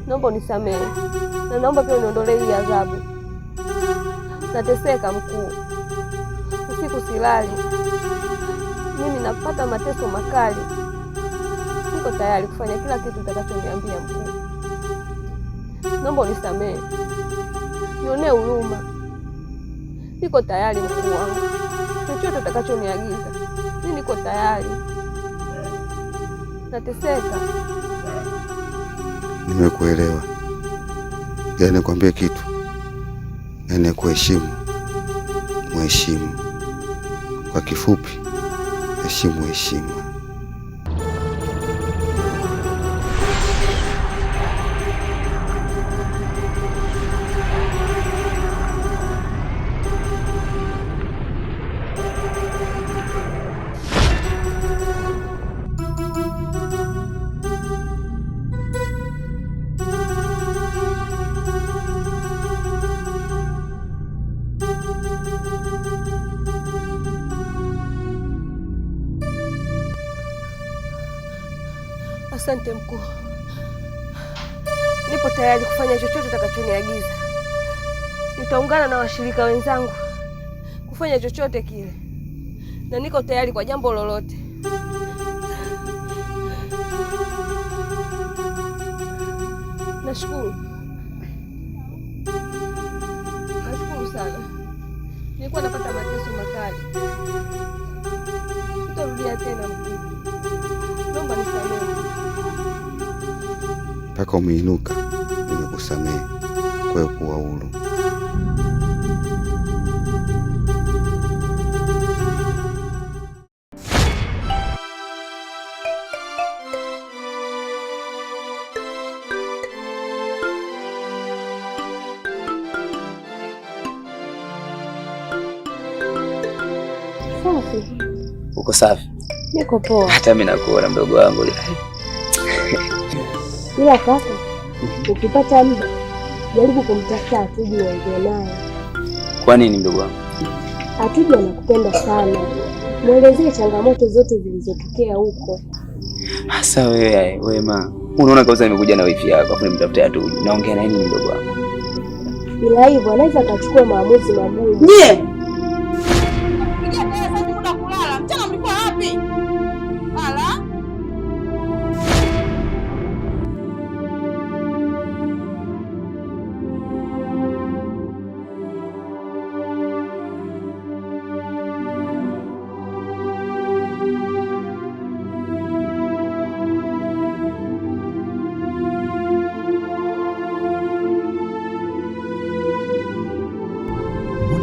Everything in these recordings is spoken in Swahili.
naomba unisamehe na naomba pia uniondolee hii adhabu. Nateseka mkuu, usiku silali, mimi napata mateso makali. Niko tayari kufanya kila kitu utakachoniambia mkuu. Naomba unisamehe, nionee huruma. Niko tayari mkuu wangu, chochote utakachoniagiza mimi niko tayari. Nateseka. Nimekuelewa. Yaani nikwambie kitu, yaani kuheshimu, mheshimu. Kwa kifupi, heshimu heshima. Asante mkuu. Nipo tayari kufanya chochote utakachoniagiza. Nitaungana na washirika wenzangu kufanya chochote kile, na niko tayari kwa jambo lolote. Nashukuru. Nashukuru sana. Nilikuwa napata mateso makali. Sitarudia tena mkuu. Naomba nisamehe. Mpaka umeinuka, nimekusamehe. Kwa hiyo kuwa huru. Safi. Uko safi? Niko poa. Hata mimi nakuona mdogo wangu. Ila kaka, ukipata muda jaribu kumtafuta Atuji uongee naye. Kwa nini mdogo wangu? Atuji anakupenda sana. Muelezee changamoto zote zilizotokea huko. Hasa wewe Wema, unaona kauza nimekuja na wifi yako afu nimtafuta Atuji. Naongea na nini mdogo wangu? Bila hivyo anaweza akachukua maamuzi magumu. Je,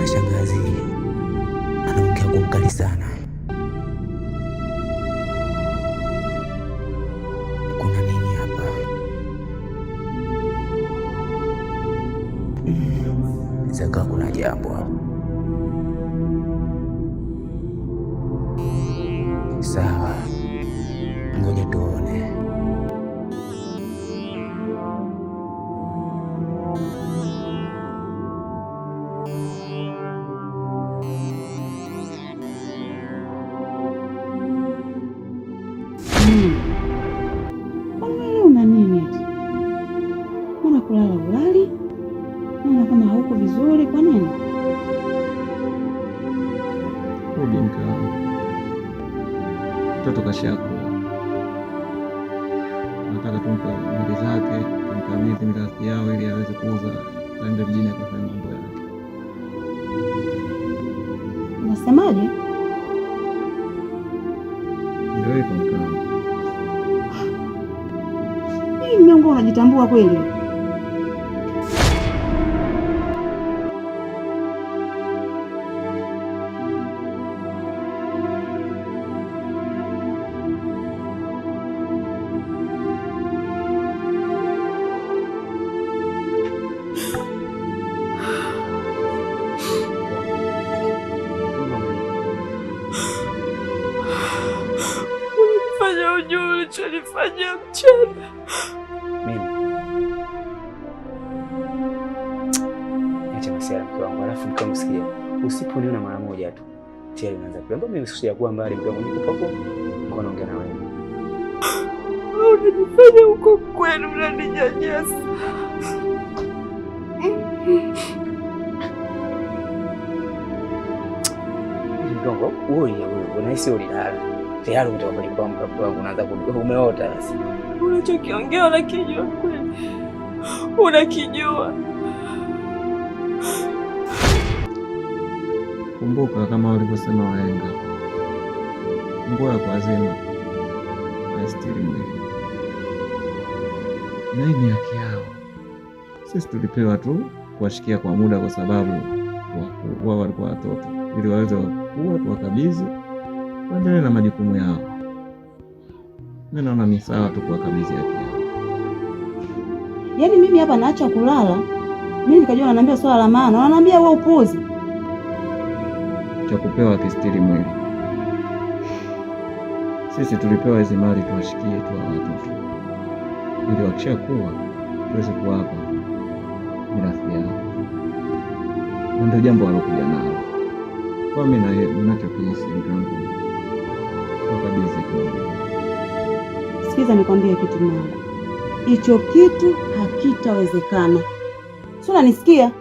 shangazi anaongea kwa ukali sana. Kuna nini hapa? Zaka kuna jambo hapa. Sawa, ngoja tuone. una nini? Mbona kulala ulali? Mbona kama hauko vizuri? Kwa nini? Rudi mke wangu, mtoto kashakuwa, nataka tumpe mali zake, tumkabidhi mirathi yao ili aweze kuuza aende mjini akafanya mambo yake. Unasemaje? Ndio hivyo mke wangu. Hii miongo unajitambua kweli? Unifanya ujue ulichonifanyia mchana. Acha masiara mke wangu, alafu nikamsikia. Usiponiona mara moja tu tayari unaanza kuomba. Mimi sikuwa mbali mke wangu, niko hapo. Niko naongea na wewe. Unanifanya huko kwenu unaninyanyasa. Yes. Mgongo, wewe unahisi ulilala. Tayari umetoka kwenye kwamba mtu wangu unaanza umeota basi. Unachokiongea unakijua kweli? Unakijua? Kumbuka kama walivyosema wahenga, nguo ya kuazima haistiri mwili, na hii ni haki yao. Sisi tulipewa tu kuwashikia kwa muda, kwa sababu wao walikuwa watoto, ili waweze kuwa tuwakabidhi waendelee na majukumu yao. Mimi naona ni sawa tu kuwakabidhi haki yao. Yaani mimi hapa naacha kulala, mimi nikajua ananiambia swala la maana, ananiambia wewe upuzi. Cha kupewa kistiri mwili. Sisi tulipewa hizi mali tuwashikie tu watoto, ili wakishakuwa tuweze kuwapa mirathi yao, na ndio jambo walokuja nalo. Kwa mimi ninachokihisi mtangu kwa kabisa kidogo. Sikiza nikwambie kitu mwanangu, hicho kitu hakitawezekana. Sio, unanisikia?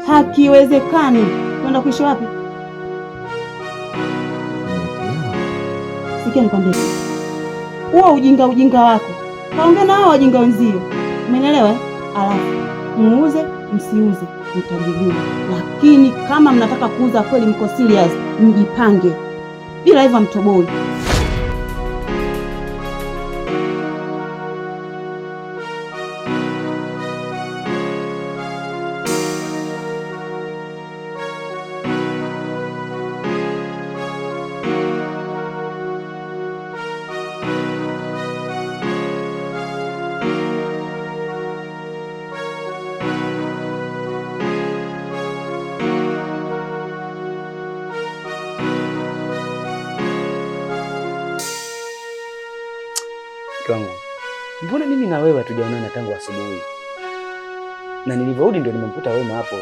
Hakiwezekani. Kwenda kuishi wapi? Sikia nikwambie, huo ujinga wako kaongea na hao wajinga wenzio, umeelewa? Alafu muuze msiuze mtajijua, lakini kama mnataka kuuza kweli, mko serious, mjipange, bila hivyo mtoboi. Kangu, mbona mimi na wewe hatujaonana tangu asubuhi? Na nilivyorudi ndio nimemkuta Wema hapo.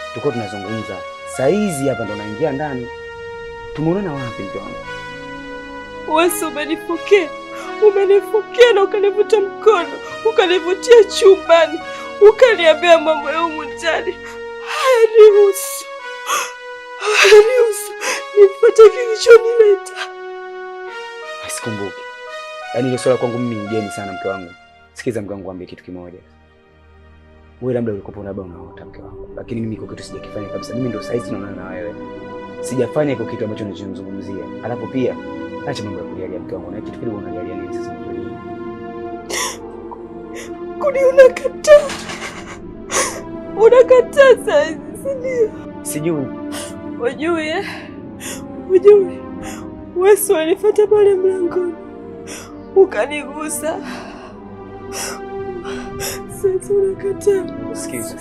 Tulikuwa tunazungumza. Saa hizi hapa ndo naingia ndani. Tumeonana wapi mke wangu? Wewe umenifokea na ukanivuta mkono, ukanivutia chumbani, ukaniambia mambo ya humu ndani. Hayanihusu. Nifuate kilichonileta. Sikumbuki. Yaani ile swala kwangu mimi mgeni sana mke wangu. Sikiza mke wangu, ambie kitu kimoja. Wewe labda ulikopo labda unaota mke wangu, lakini mimi kwa kitu sijakifanya kabisa. Mimi ndio saizi naonana na wewe. Sijafanya kwa kitu ambacho ninachozungumzia. Alafu pia acha mambo ya kulialia mke wangu. Na kitu kile unalialia nini sasa mjoni? Kuni unakataa. Unakataa saizi, sio? Sijui. Ujui. Wewe wanifuata pale mlangoni, ukanigusa. Sasa unakataa. Sikiza.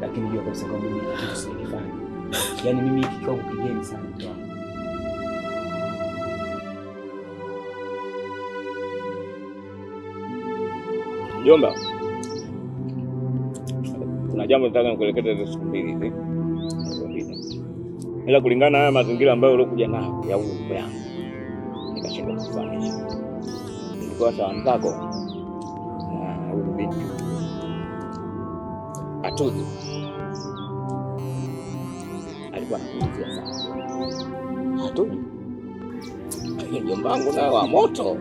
Lakini hiyo kwa sababu mimi kitu sijakifanya. Yaani mimi kikao kigeni sana mtu wangu. Jomba, kuna jambo nataka nikuelekeze siku mbili hivi. Ila kulingana na haya mazingira ambayo uliokuja nayo ya huyu ndugu yangu, nikashindwa kufahamisha. Nilikuwa sawa mtako na huyu binti Atuzi. Alikuwa anakuuzia sana. Atuzi? Jomba wangu naye wa moto.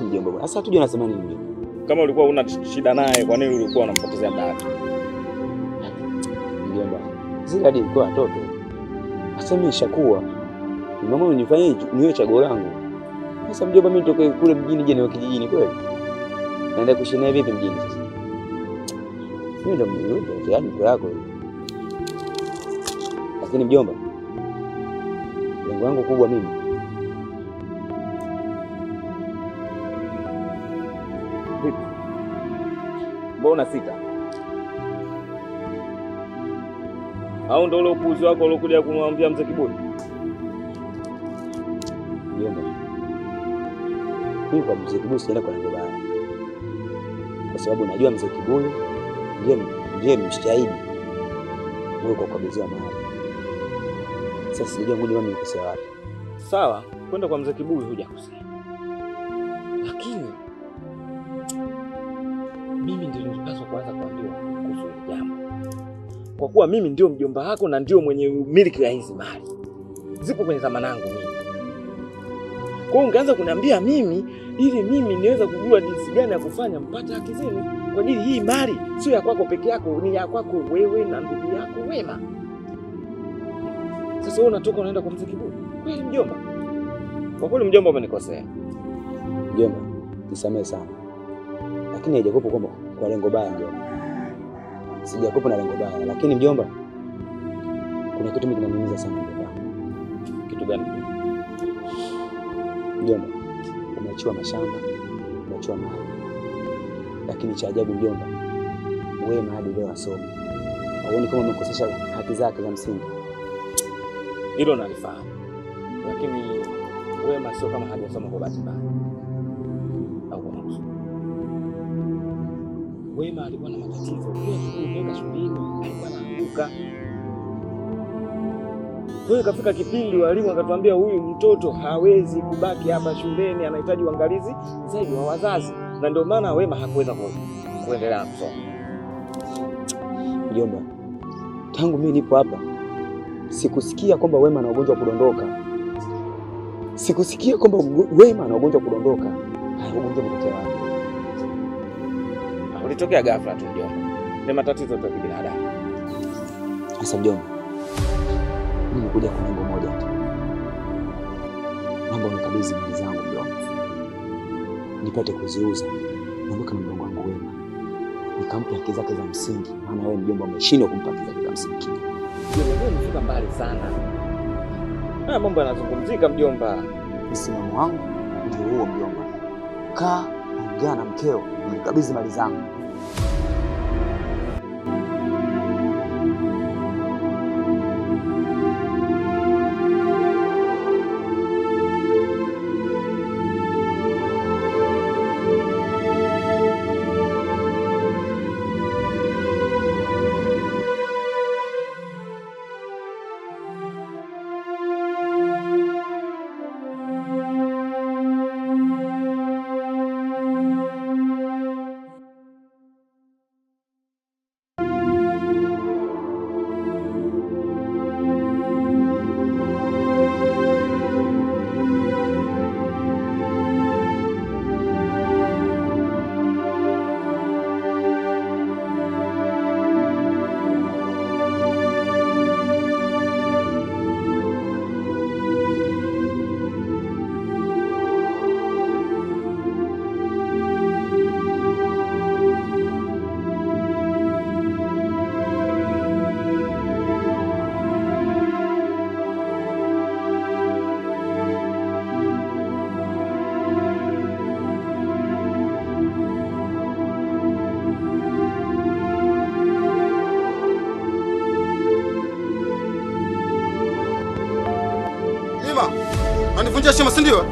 Mjomba bwana. Sasa Atuzi anasema nini? Kama ulikuwa una shida naye, kwa nini ulikuwa unampotezea dada? Mjomba, zile hadi kwa watoto. Sasa mimi nishakuwa. Mama unifanyie niwe chaguo langu. Sasa mjomba, mimi nitoke kule mjini je niwe kijijini kweli? Naenda kuishi naye vipi mjini sasa? Mimi ndo mjomba, yaani kwa yako. Lakini mjomba, lengo langu kubwa mimi vipi? Mbona sita? Au ndo ule upuzi wako uliokuja kumwambia mzee Kibuni? Mjomba, mimi kwa mzee Kibuni sienda kwa lengo baya. Kwa sababu najua mzee Kibuni ndiye mshahidi wewe kwa kukabidhiwa mahali. Sasa sijajua ngoja mimi nikosea wapi. Sawa, kwenda kwa mzee Kibuyu hujakosea. Lakini mimi ndio nilipaswa kwanza kuambiwa kuhusu hili jambo. Kwa kuwa mimi ndio mjomba wako na ndio mwenye miliki ya hizi mali. Zipo kwenye dhamana yangu mimi. Kwa hiyo ungeanza kuniambia mimi ili mimi niweze kujua jinsi gani ya kufanya mpate haki zenu. Kwa ajili hii mali sio ya kwako peke yako, ni ya kwako wewe na ndugu yako Wema. Sasa wewe unatoka unaenda kwa mzee Kibuyu. Kweli mjomba? Kwa kweli mjomba umenikosea. Mjomba, nisamehe sana. Lakini haijakopo kwamba kwa lengo baya mjomba. Sijakopo na lengo baya, lakini mjomba kuna kitu mimi kinaniumiza sana mjomba. Kitu gani? Mjomba, umeachiwa mashamba, umeachiwa mali. Lakini cha ajabu mjomba, Wema hadi leo asome. Hauoni kama umekosesha haki zake za msingi? Hilo nalifahamu. Lakini Wema sio kama hajasoma kwa bahati mbaya. Au kwa makusudi. Wema alikuwa na matatizo. Kuenda shuleni, alikuwa anaanguka. Kwa hiyo kafika kipindi walimu wakatuambia huyu mtoto hawezi kubaki hapa shuleni, anahitaji uangalizi zaidi wa wazazi. Na ndio maana Wema hakuweza kuendelea kusoma. Mjomba, tangu mimi nipo hapa sikusikia kwamba Wema ana ugonjwa wa kudondoka. Sikusikia kwamba Wema ana ugonjwa wa kudondoka. Haya, ugonjwa umetokea wapi? Ulitokea ghafla tu mjomba. Ni matatizo tu ya kibinadamu. Sasa mjomba, mimi nimekuja kwa lengo moja tu. Naomba unikabidhi mali zangu mjomba. Nipate kuziuza. Naondoka na mdogo wangu Wema. Nikampe haki zake za msingi, maana wewe mjomba umeshindwa kumpa haki zake za msingi. Wewe umefika mbali sana. Haya mambo yanazungumzika mjomba. Msimamo wangu ndio huo mjomba. Kaa, ongea na mkeo, nikabidhi mali zangu. Anivunjia heshima si ndio?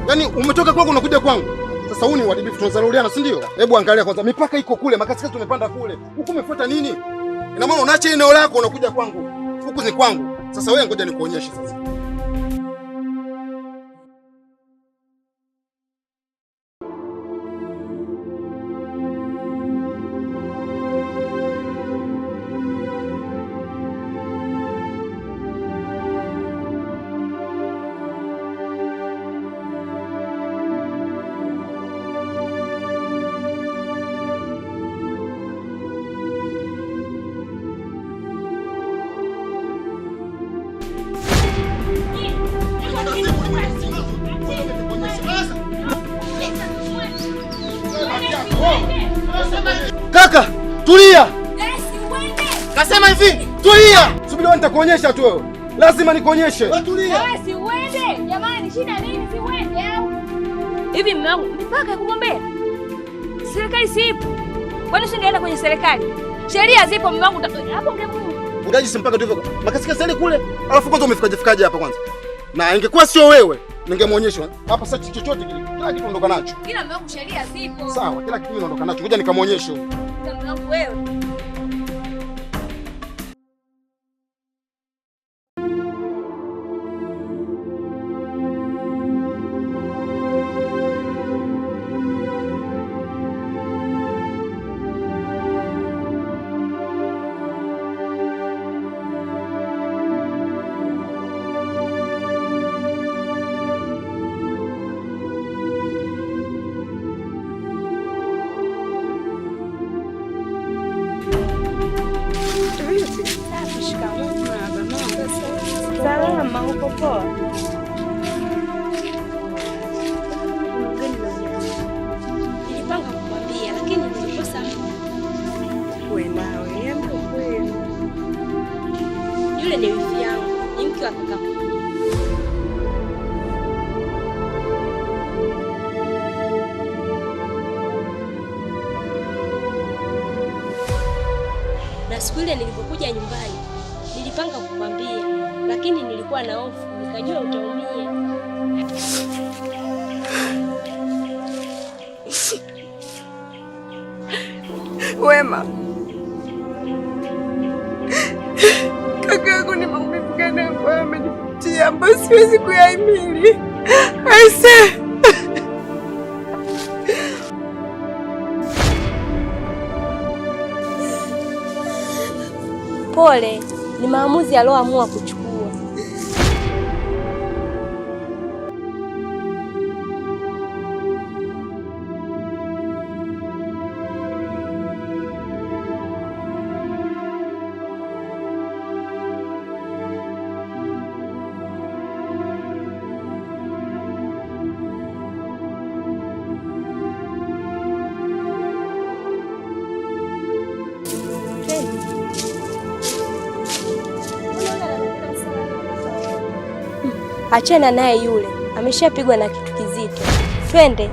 Yaani umetoka kwangu unakuja kwangu. Sasa huu ni uharibifu tunazaliana si ndio? Hebu angalia kwanza mipaka iko kule, makasikati tumepanda kule. Huku umefuata nini? Ina maana unaacha eneo lako unakuja kwangu. Huku ni kwangu. Sasa wewe ngoja nikuonyeshe sasa. Kaka, tulia. Kasema hivi, tulia. Subiri wewe nitakuonyesha tu wewe. Lazima nikuonyeshe. Tulia. Wewe si uende. Jamani, shida nini si uende au? Hivi mume wangu, mipaka kugombea. Serikali sipo. Kwani usingeenda kwenye serikali? Sheria zipo mume wangu, hapo ungemuua. Ungaji si mpaka tu hivyo. Makasika sasa kule. Alafu kwanza umefikaje hapa kwanza? Na ingekuwa sio wewe, ningemuonyesha. Hapa sasa chochote kile. Kila kitu ondoka nacho. Kila mume wangu sheria zipo. Sawa, kila kitu naondoka nacho. Ngoja nikamuonyeshe huyo. Mume wangu wewe. Mama, uko poa? Nilipanga kukwambia lakini nilikosa muda. Wewe nawe, niambie kweli. Yule ni wifi yangu, ni mke wa kaka. Na siku ile nilipokuja nyumbani, nilipanga kukwambia, lakini nilikuwa na hofu, nikajua utaumia. Wema, kaka yangu ni maumivu gani ambayo amenipitia ambayo siwezi kuyahimili. Aise, pole, ni maamuzi alioamua kuchukua. Achana naye yule, ameshapigwa na kitu kizito. Twende.